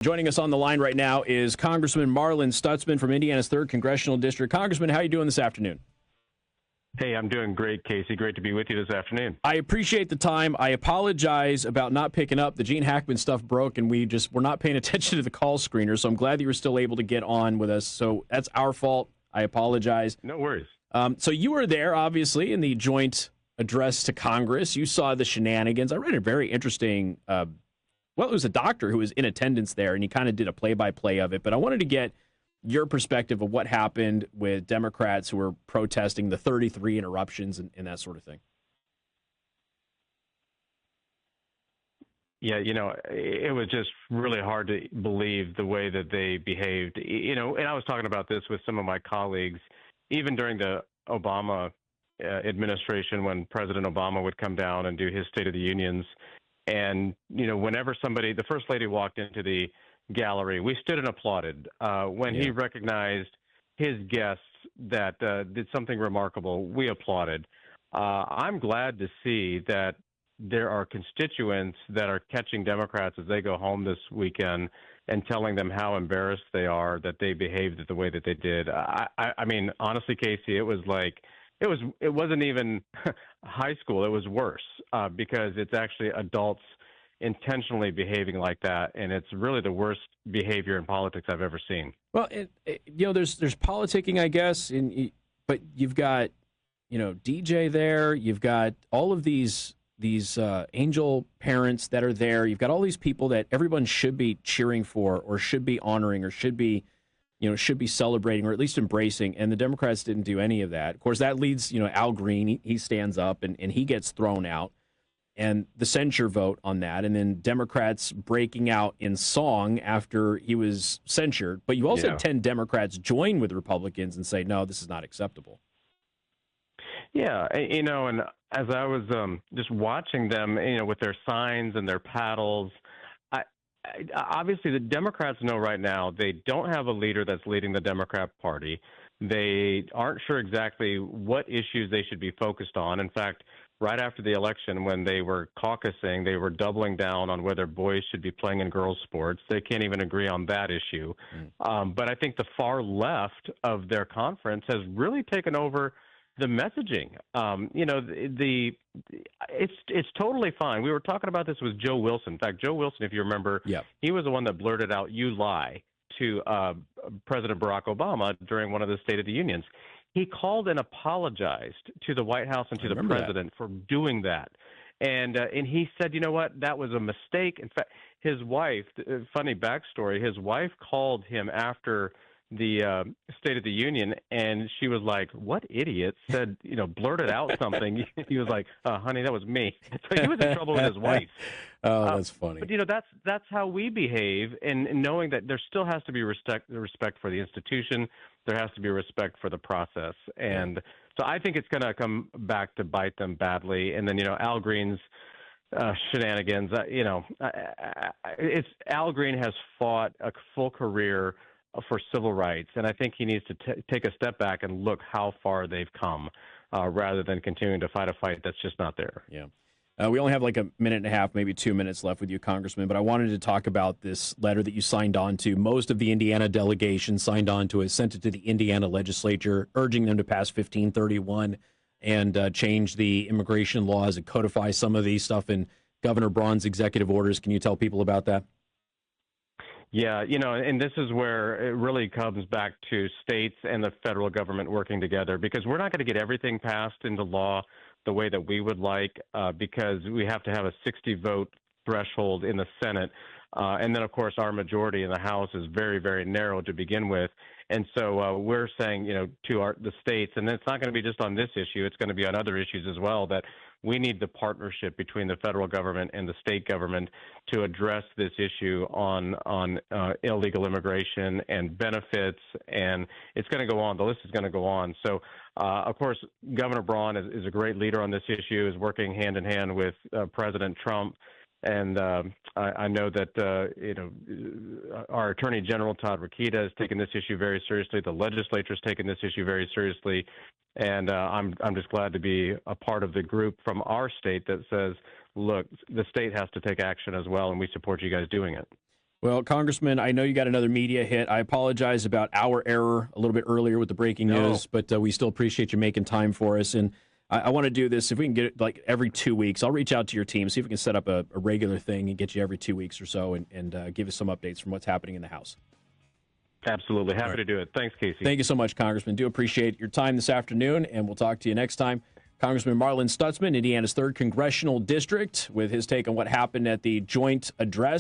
Joining us on the line right now is Congressman Marlin Stutzman from Indiana's 3rd Congressional District. Congressman, how are you doing this afternoon? Hey, I'm doing great, Casey. Great to be with you this afternoon. I appreciate the time. I apologize about not picking up. The Gene Hackman stuff broke, and we're not paying attention to the call screener, so I'm glad that you were still able to get on with us. So that's our fault. I apologize. No worries. So you were there, obviously, in the joint address to Congress. You saw the shenanigans. I read a very interesting it was a doctor who was in attendance there, and he kind of did a play-by-play of it. But I wanted to get your perspective of what happened with Democrats who were protesting the 33 interruptions and that sort of thing. Yeah, it was just really hard to believe the way that they behaved. And I was talking about this with some of my colleagues, even during the Obama administration, when President Obama would come down and do his State of the Unions. And, whenever the First Lady walked into the gallery, we stood and applauded. When he recognized his guests that did something remarkable, we applauded. I'm glad to see that there are constituents that are catching Democrats as they go home this weekend and telling them how embarrassed they are that they behaved the way that they did. I mean, honestly, Casey, it was like, it wasn't even high school. It was worse because it's actually adults intentionally behaving like that, and it's really the worst behavior in politics I've ever seen. Well, there's politicking, I guess, but you've got DJ there. You've got all of these angel parents that are there. You've got all these people that everyone should be cheering for, or should be honoring, or should be celebrating, or at least embracing, and the Democrats didn't do any of that. Of course, that leads, Al Green, he stands up, and he gets thrown out, and the censure vote on that, and then Democrats breaking out in song after he was censured. But you also had 10 Democrats join with Republicans and say, no, this is not acceptable. Yeah, and as I was just watching them, with their signs and their paddles, obviously, the Democrats know right now they don't have a leader that's leading the Democrat Party. They aren't sure exactly what issues they should be focused on. In fact, right after the election, when they were caucusing, they were doubling down on whether boys should be playing in girls' sports. They can't even agree on that issue. But I think the far left of their conference has really taken over the messaging. It's totally fine. We were talking about this with Joe Wilson. In fact, Joe Wilson, if you remember, he was the one that blurted out, "You lie," to President Barack Obama during one of the State of the Unions. He called and apologized to the White House and to the president for doing that. And he said, you know what, that was a mistake. In fact, his wife, funny backstory, his wife called him after the State of the Union, and she was like, what idiot said, blurted out something. He was like, honey, that was me. So he was in trouble with his wife. Oh, that's funny. But, that's how we behave, and knowing that there still has to be respect for the institution. There has to be respect for the process. And so I think it's going to come back to bite them badly. And then, Al Green's shenanigans, Al Green has fought a full career for civil rights, and I think he needs to take a step back and look how far they've come rather than continuing to fight a fight that's just not there. Yeah. We only have like a minute and a half, maybe 2 minutes left with you, Congressman, but I wanted to talk about this letter that you signed on to. Most of the Indiana delegation signed on to it, sent it to the Indiana legislature, urging them to pass 1531 and change the immigration laws and codify some of these stuff in Governor Braun's executive orders. Can you tell people about that? Yeah, and this is where it really comes back to states and the federal government working together, because we're not going to get everything passed into law the way that we would like, because we have to have a 60-vote threshold in the Senate. And then, of course, our majority in the House is very, very narrow to begin with. And so we're saying, to the states, and it's not going to be just on this issue, it's going to be on other issues as well, that we need the partnership between the federal government and the state government to address this issue on illegal immigration and benefits. And it's going to go on. The list is going to go on. So, of course, Governor Braun is a great leader on this issue, is working hand in hand with President Trump. And I know that our Attorney General Todd Rokita has taken this issue very seriously. The legislature has taken this issue very seriously, and I'm just glad to be a part of the group from our state that says, look, the state has to take action as well, and we support you guys doing it. Well, Congressman, I know you got another media hit. I apologize about our error a little bit earlier with the breaking news, but we still appreciate you making time for us. And I want to do this. If we can get it like every 2 weeks, I'll reach out to your team, see if we can set up a regular thing and get you every 2 weeks or so and give us some updates from what's happening in the House. Absolutely. Happy to do it. Thanks, Casey. Thank you so much, Congressman. Do appreciate your time this afternoon, and we'll talk to you next time. Congressman Marlin Stutzman, Indiana's 3rd Congressional District, with his take on what happened at the joint address